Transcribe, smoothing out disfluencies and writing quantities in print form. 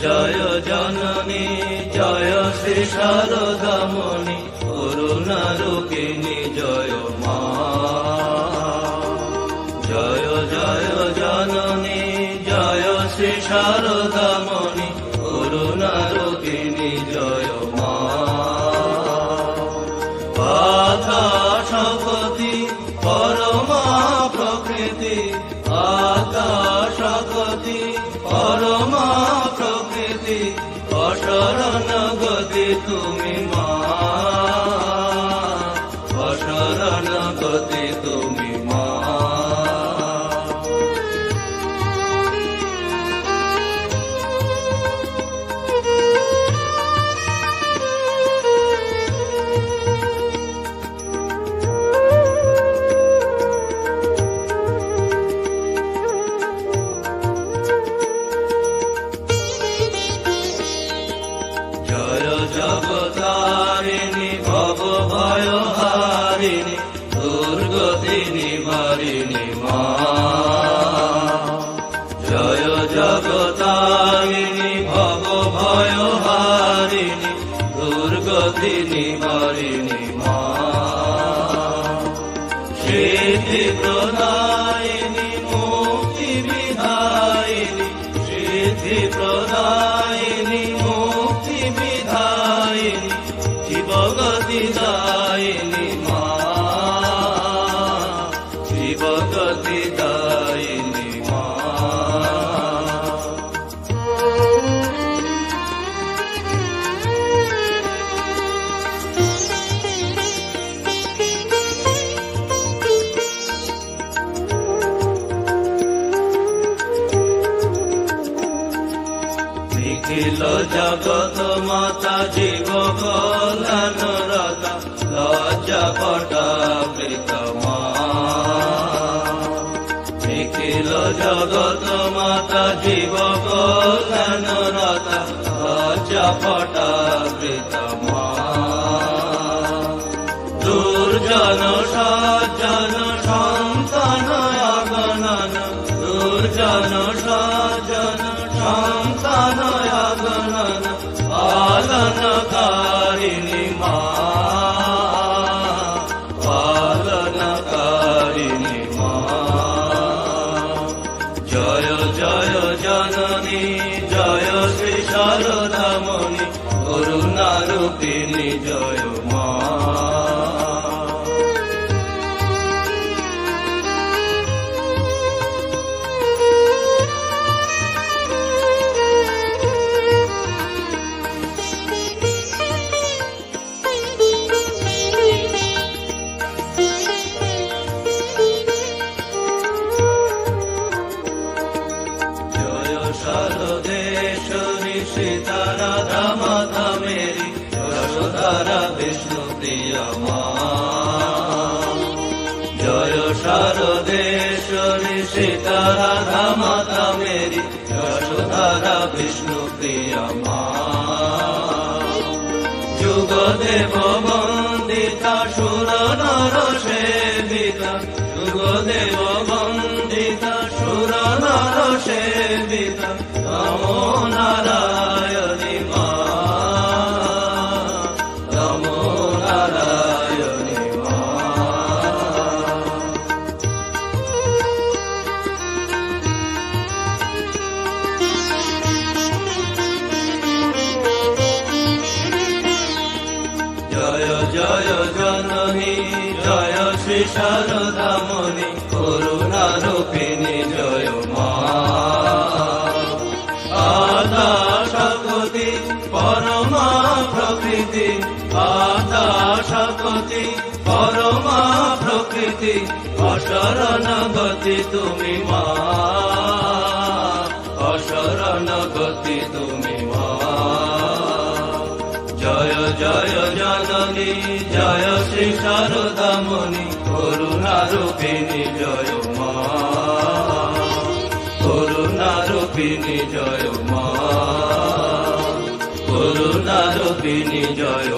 জয় জননী জয় শ্রী শারদামণি করুণারূপিণী জয় মা। জয় জয় জননী জয় শ্রী শারদামণি করুণারূপিণী জয় মা। আকাশপতি পরমা প্রকৃতি আকাশপতি পরমা প্রকৃতি অশরণ গতি তুমি মা। অশরণ গতি তুমি মা। জগতারিণী ভব ভয় হারিণী দুর্গতি নিবারিণী মা। জয় জগতারিণী ভব ভয় হারিণী দুর্গতি নিবারিণী মা। সিদ্ধি প্রদায়িনী মুক্তি বিধায়িনী সিদ্ধি প্রদায়িনী মুক্তি বিধায়িনী জীবগতি দায়িনী মা। জীবগতি দায়িনী মা। নিখিল জগত মাতা জীব কল্যাণরতা লজ্জা পটাবৃত মা। নিখিল জগত মাতা জীব কল্যাণরতা লজ্জা পটাবৃত মা। দুর্জন সজ্জন সন্তান অগণন দুর্জন সজ্জন সন্তান অগণন পালনকারিণী মা। পালনকারিণী মা। জয় জয় জননী জয় শ্রী শারদামণি করুণারূপিণী জয় মা। শারদেশ্বরী সীতা রাধা মাতা মেরি যশোধারা বিষ্ণু প্রিয়া মা। জয় শারদেশ্বরী সীতা রাধা মাতা মেরি যশোধারা বিষ্ণু প্রিয়া মা। যুগদেব বন্দিতা সুর নর সেবিতা যুগদেব বন্দিতা সুর নর সেবিতা নমো নারায়ণী মা। নমো নারায়ণী মা। জয় জয় জননী জয় শ্রী শারদামণি করুণারূপিণী জয় মা। আকাশপতি পরমা প্রকৃতি আকাশপতি পরমা প্রকৃতি অশরণ গতি তুমি মা। অশরণ গতি তুমি মা। জয় জয় জননী জয় শ্রী শারদামণি করুণারূপিণী জয় মা। করুণারূপিণী জয় মা। করুণারূপিণী জয়